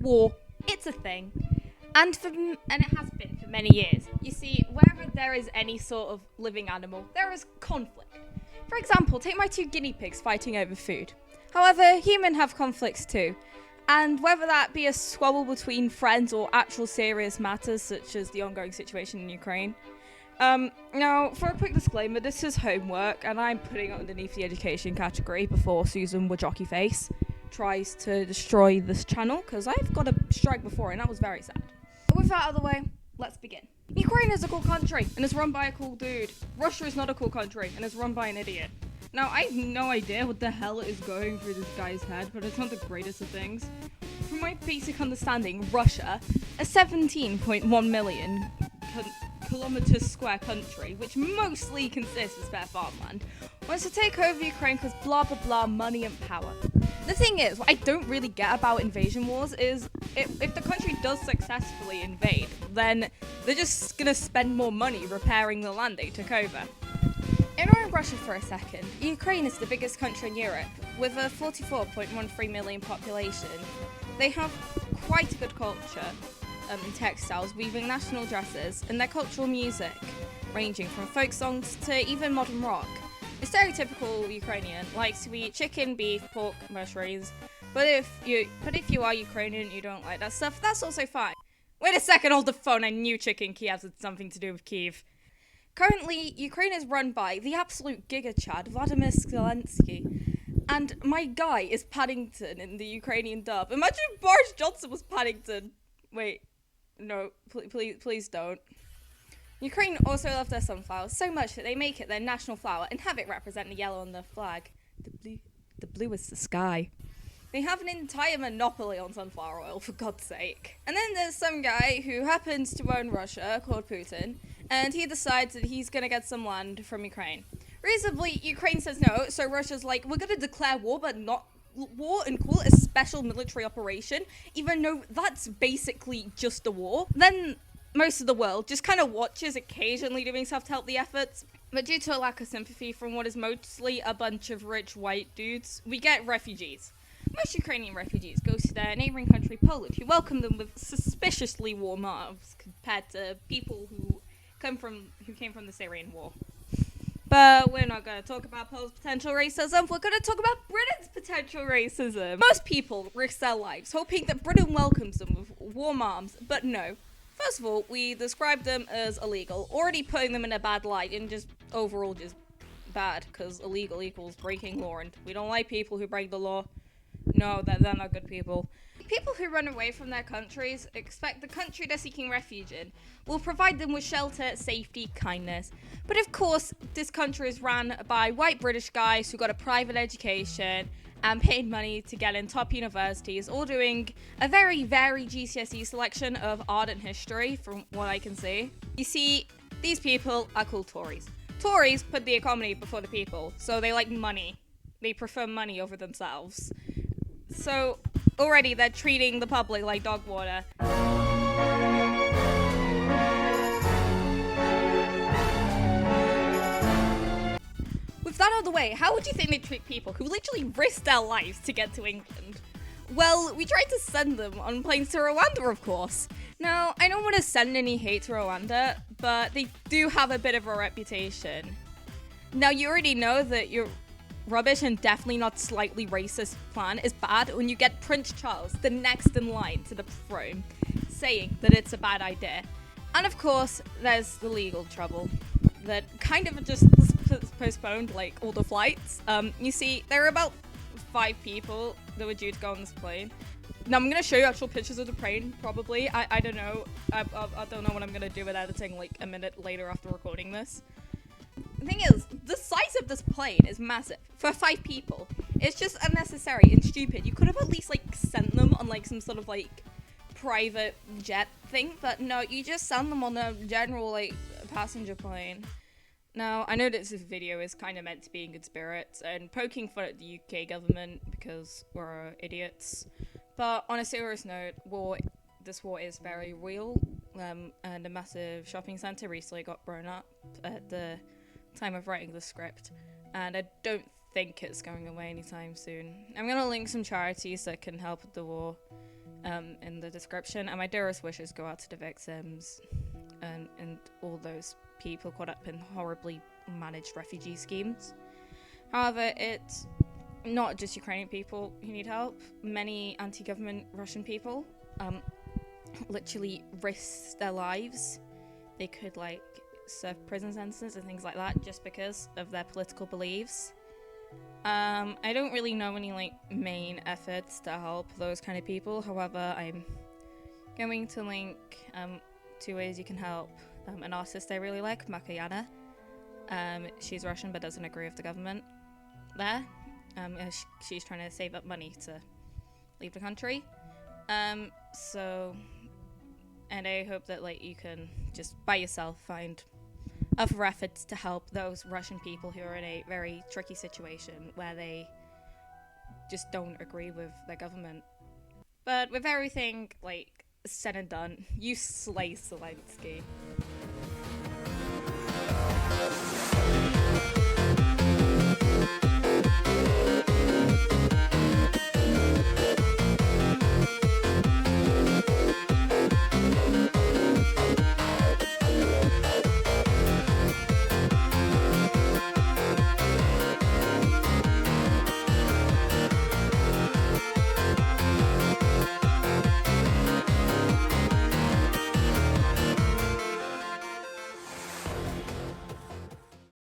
War, it's a thing. And it has been for many years. You see, wherever there is any sort of living animal, there is conflict. For example, take my two guinea pigs fighting over food. However, humans have conflicts too. And whether that be a squabble between friends or actual serious matters, such as the ongoing situation in Ukraine. Now, for a quick disclaimer, this is homework, and I'm putting it underneath the education category before Susan Wojcicki Face tries to destroy this channel, because I've got a strike before, and that was very sad. But with that out of the way, let's begin. Ukraine is a cool country, and is run by a cool dude. Russia is not a cool country, and is run by an idiot. Now, I have no idea what the hell is going through this guy's head, but it's not the greatest of things. From my basic understanding, Russia, a 17.1 million kilometers square country, which mostly consists of spare farmland, wants to take over Ukraine because blah blah blah, money and power. The thing is, what I don't really get about invasion wars is if the country does successfully invade, then they're just gonna spend more money repairing the land they took over. Ignoring Russia for a second, Ukraine is the biggest country in Europe, with a 44.13 million population. They have quite a good culture in textiles, weaving national dresses, and their cultural music, ranging from folk songs to even modern rock. The stereotypical Ukrainian likes to eat chicken, beef, pork, mushrooms, but if you are Ukrainian and you don't like that stuff, that's also fine. Wait a second, hold the phone, I knew chicken Kiev had something to do with Kiev. Currently, Ukraine is run by the absolute Giga Chad, Vladimir Zelensky, and my guy is Paddington in the Ukrainian dub. Imagine if Boris Johnson was Paddington. Wait, no, please don't. Ukraine also love their sunflowers so much that they make it their national flower and have it represent the yellow on their flag. The blue is the sky. They have an entire monopoly on sunflower oil, for God's sake. And then there's some guy who happens to own Russia, called Putin, and he decides that he's gonna get some land from Ukraine. Reasonably, Ukraine says no, so Russia's like, we're gonna declare war, but not war, and call it a special military operation, even though that's basically just a war. Then most of the world just kind of watches, occasionally doing stuff to help the efforts. But due to a lack of sympathy from what is mostly a bunch of rich white dudes, we get refugees. Most Ukrainian refugees go to their neighbouring country, Poland, who welcome them with suspiciously warm arms compared to people who came from the Syrian war. But we're not going to talk about Poland's potential racism, we're going to talk about Britain's potential racism. Most people risk their lives hoping that Britain welcomes them with warm arms, but no. First of all, we describe them as illegal, already putting them in a bad light and just overall just bad, because illegal equals breaking law, and we don't like people who break the law. No, they're not good people. People who run away from their countries expect the country they're seeking refuge in will provide them with shelter, safety, kindness. But of course, this country is run by white British guys who got a private education and paid money to get in top universities, all doing a very, very GCSE selection of art and history, from what I can see. You see, these people are called Tories. Tories put the economy before the people, so they like money. They prefer money over themselves. So, already they're treating the public like dog water. With that out of the way, how would you think they treat people who literally risk their lives to get to England? Well, we tried to send them on planes to Rwanda, of course. Now, I don't want to send any hate to Rwanda, but they do have a bit of a reputation. Now, you already know that your rubbish and definitely not slightly racist plan is bad when you get Prince Charles, the next in line to the throne, saying that it's a bad idea. And of course, there's the legal trouble that kind of just postponed like all the flights. You see, there are about 5 people that were due to go on this plane. Now I'm gonna show you actual pictures of the plane, probably. I don't know. I don't know what I'm gonna do with editing like a minute later after recording this. The thing is, the size of this plane is massive. For 5 people, it's just unnecessary and stupid. You could have at least like sent them on like some sort of like private jet thing, but no, you just send them on a general like passenger plane. Now, I know that this video is kind of meant to be in good spirits and poking fun at the UK government because we're idiots. But on a serious note, this war is very real, and a massive shopping centre recently got blown up at the time of writing the script, and I don't think it's going away anytime soon. I'm going to link some charities that can help with the war, in the description. And my dearest wishes go out to the victims and all those people caught up in horribly managed refugee schemes. However, it's not just Ukrainian people who need help. Many anti-government Russian people literally risk their lives. They could serve prison sentences and things like that just because of their political beliefs. I don't really know any main efforts to help those kind of people. However, I'm going to link 2 ways you can help an artist I really like, Makoyana. She's Russian but doesn't agree with the government there. She's trying to save up money to leave the country. And I hope that you can just by yourself find other efforts to help those Russian people who are in a very tricky situation where they just don't agree with their government. But with everything said and done, you slay Zelensky.